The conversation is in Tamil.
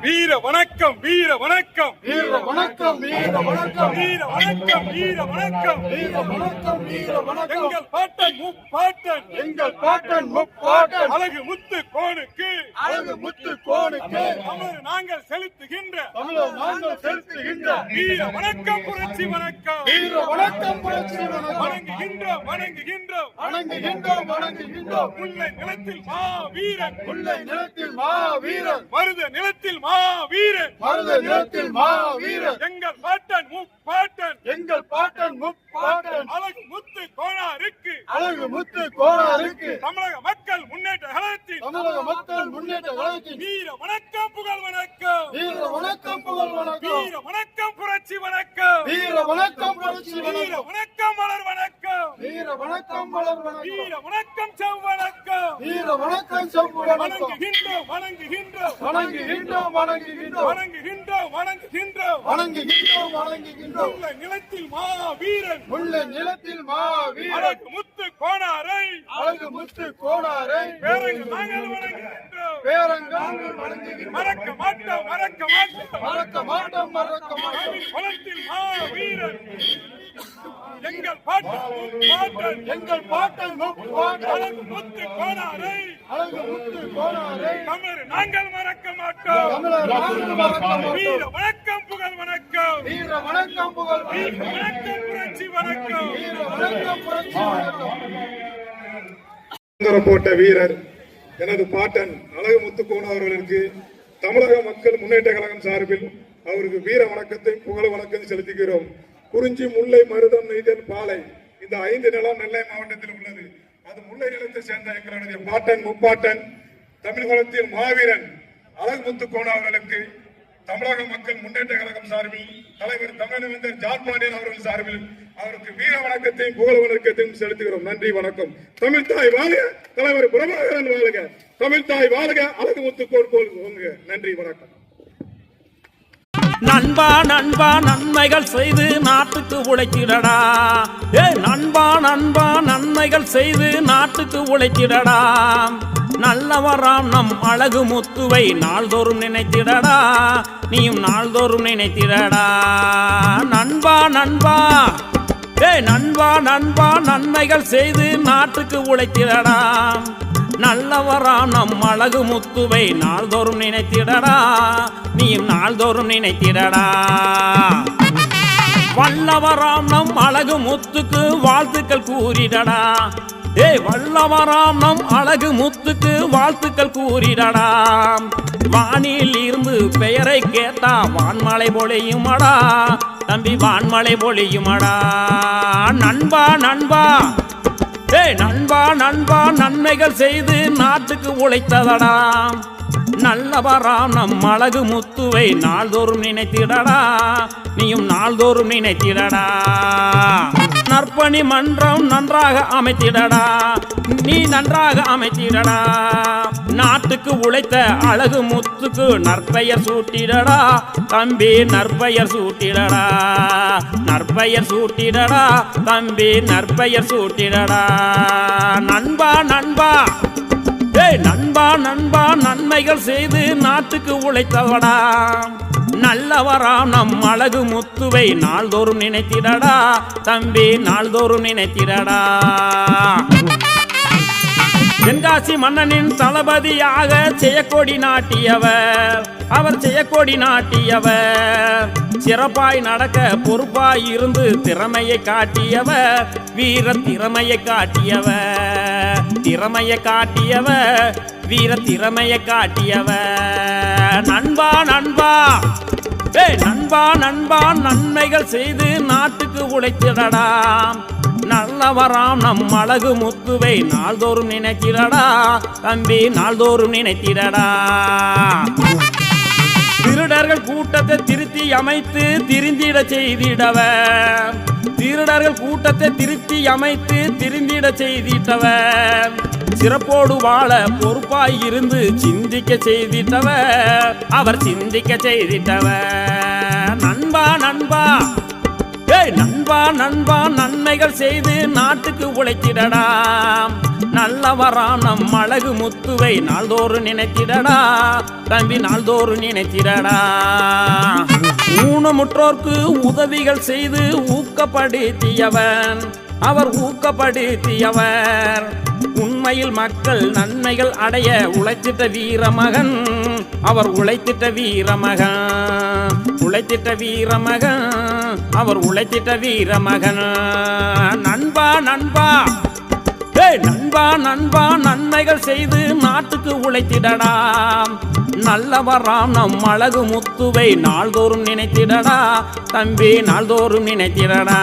வீர வணக்கம் வீர வணக்கம் வீர வணக்கம் வீர வணக்கம் வீர வணக்கம் வீர வணக்கம் வீர வணக்கம் வீர வணக்கம் எங்கள் பாட்டன் முப்பாட்டன் எங்கள் பாட்டன் முப்பாட்டன் அழகு முத்து கோனுக்கு அழகு முத்து கோனுக்கு தமிழர் நாங்கள் செலுத்துகின்ற தமிழர் நாங்கள் செலுத்துகின்ற வீர வணக்கம் புரட்சி வணக்கம் வீர வணக்கம் புரட்சி வணக்கம் வணங்குகின்றோம் வணங்குகின்றோம் வணங்குகின்றோம் வணங்குகின்றோம் முல்லை நிலத்தில் மா வீரன் முல்லை நிலத்தில் மா வீரன் மருத நிலத்தில் மா வீரன் மருத நிலத்தில் மா வீரன் எங்கள் பாட்டன் முப்பாட்டன் எங்கள் பாட்டன் முப்பாட்டன் அழகு முத்து கோனாருக்கு அழகு முத்து கோனாருக்கு தமிழக மக்கள் முன்னேற்ற கழகத்தின் தமிழக மக்கள் முன்னேற்ற கழகத்தின் வீர வணக்கம் புகழ் வணக்கம் வீர வணக்கம் புகழ் வணக்கம் வீர வணக்கம் புரட்சி வணக்கம் வீர வணக்கம் புரட்சி வீர வணக்கம் வணக்கம் மலர் வணக்கம் வீர வணக்கம் மலர் வணக்கம் வீர வணக்கம் செவ் வணக்கம் வீர வணக்கம் செவ்வு வணக்கம் வணங்குகின்றோம் வணங்குகின்றோம் வணங்குகின்றோம் வணங்குகின்றோம் வணங்குகின்றோம் வணங்குகின்றோம் வணங்குகின்றோம் வணங்குகின்றோம் முல்லை நிலத்தில் மா வீரன் முல்லை நிலத்தில் மா வீரன் அழகு முத்து கோனாரை அழகு முத்து கோனாரை பேரங்க நாங்கள் வணங்குகின்றோம் பேரங்காங்கள் வணங்குகின்றோம் மறக்க மாட்டோம் மறக்க மாட்டோம் மறக்க மாட்டோம் மறக்க மாட்டோம் குளத்தில் மா வீரன் எங்கள் பாட்டன் எங்கள் பாட்டன் முப்பாட்டன் அழகு முத்து கோனாரை அழகு முத்து கோனாரை தமிழர் நாங்கள் மறக்க மாட்டோம் தமிழர் நாங்கள் மறக்க மாட்டோம் வீர வணக்கம் புகழ் வணக்கம் வீர வணக்கம் புகழ் வீர வணக்கம் புரட்சி வணக்கம் வீர வணக்கம் புரட்சி வணக்கம் போட்ட வீரர் எனது பாட்டன் அழகு முத்துக்கோன் அவர்களுக்கு தமிழக மக்கள் முன்னேற்ற கழகம் சார்பில் அவருக்கு வீர வணக்கத்தை புகழ் வணக்கம் செலுத்துகிறோம். குறிஞ்சி முல்லை மருதம் நெய்தல் பாலை இந்த 5 நிலம் நெல்லை மாவட்டத்தில் உள்ளது. அது முல்லை நிலத்தை சேர்ந்த எங்களுடைய பாட்டன் முப்பாட்டன் தமிழகத்தில் மாவீரன் அழகு முத்துக்கோன் அவர்களுக்கு தமிழக மக்கள் முன்னேற்ற கழகம் சார்பில் தலைவர் தமிழவேந்தர் ஜான் பாண்டியன் அவர்கள் சார்பில் அவருக்கு வீர வணக்கத்தையும் புகழ் வணக்கத்தையும் செலுத்துகிறோம். நன்றி வணக்கம். தமிழ் தாய் வாழ்க, தலைவர் பிரபாகரன் வாழ்க, தமிழ் தாய் வாழ்க, அழகு முத்துக்கோன் வாழ்க. நன்றி வணக்கம். நண்பா நண்பா நன்மைகள் செய்து நாட்டுக்கு உழைத்திடடா. நண்பா நண்பா நன்மைகள் செய்து நாட்டுக்கு உழைத்திடடா. நல்லவராம் நம் அழகு முத்துவை நாள்தோறும் நினைத்திடடா. நீயும் நாள்தோறும் நினைத்திடடா. நண்பா நண்பா நண்பா நண்பா நன்மைகள் செய்து நாட்டுக்கு உழைத்திடடா. நல்லவராம் நம் அழகு முத்துவை நாள்தோறும் நினைத்திடடா. நீயும் நாள்தோறும் நினைத்திடடா. வல்லவராம் நம் அழகு முத்துக்கு வாழ்த்துக்கள் கூறிடடா. வல்லவராம் நம் அழகு முத்துக்கு வாழ்த்துக்கள் கூறிடடா. வானில் இருந்து பெயரை கேட்டா வான்மலை பொழியுமடா. தம்பி வான்மலை பொழியுமடா. நண்பா நண்பா நண்பா நண்பா நன்மைகள் செய்து நாட்டுக்கு உழைத்ததடா. நல்லவராம் நம் அழகு முத்துவை நாள்தோறும் நினைத்திடடா. நீயும் நாள்தோறும் நினைத்திடடா. நற்பணி மன்றம் நன்றாக அமைத்திடடா. நீ நன்றாக அமைத்திடடா. நாட்டுக்கு உழைத்த அழகு முத்துக்கு நற்பெயர் சூட்டிடடா. தம்பி நற்பெயர் சூட்டிடடா. நற்பெயர் சூட்டிடடா. தம்பி நற்பெயர் சூட்டிடடா. நண்பா நண்பா நண்பா நண்பா நன்மைகள் செய்து நாட்டுக்கு உழைத்தவடா. நல்லவராம் நம் அழகு முத்துவை நாள்தோறும் நினைத்திடடா. தம்பி நாள்தோறும் நினைத்திடடா. தென்காசி மன்னனின் தளபதியாக செய்யக்கொடி நாட்டியவர். அவர் செய்யக்கொடி நாட்டியவர். சிறப்பாய் நடக்க பொறுப்பாய் இருந்து திறமையை காட்டியவர். வீர திறமையை காட்டியவர். திறமையை காட்டியவர். வீர திறமையை காட்டியவர். நண்பா நண்பா நண்பா நண்பா நன்மைகள் செய்து நாட்டுக்கு உழைத்திடடா. நல்லவராம் நம் அழகு முத்துவை நாள்தோறும் நினைத்திடடா. தம்பி நாள்தோறும் நினைத்திடடா. திருடர்கள் கூட்டத்தை திருத்தி அமைத்து திருந்திட செய்திடவர். திருடர்கள் கூட்டத்தை திருத்தி அமைத்து திருந்திட செய்திட்டவர். சிறப்போடு வாழ பொறுப்பாய் இருந்து சிந்திக்க செய்திட்டவர். அவர் சிந்திக்க செய்திட்டவர். நண்பா நண்பா நண்பா நண்பா நன்மைகள் செய்து நாட்டுக்கு உழைத்திடடா. நல்லவராம் நம் அழகு முத்துவை நாள்தோறும் நினைத்திடடா தம்பி, நாள்தோறும் நினைத்திடடா. ஊனமுற்றோர்க்கு உதவிகள் செய்து ஊக்கப்படுத்தியவன், அவர் ஊக்கப்படுத்தியவர். உண்மையில் மக்கள் நன்மைகள் அடைய உழைத்திட்ட வீரமகன், அவர் உழைத்திட்ட வீரமகன், உழைத்திட்ட வீரமகன், அவர் உழைத்திட்ட வீரமகன். நண்பா நண்பா, நண்பா நண்பா, நன்மைகள் செய்து நாட்டுக்கு உழைத்திடடா. நல்லவராம் நம் அழகு முத்துவை நாள்தோறும் நினைத்திடடா தம்பி, நாள்தோறும் நினைத்திடடா.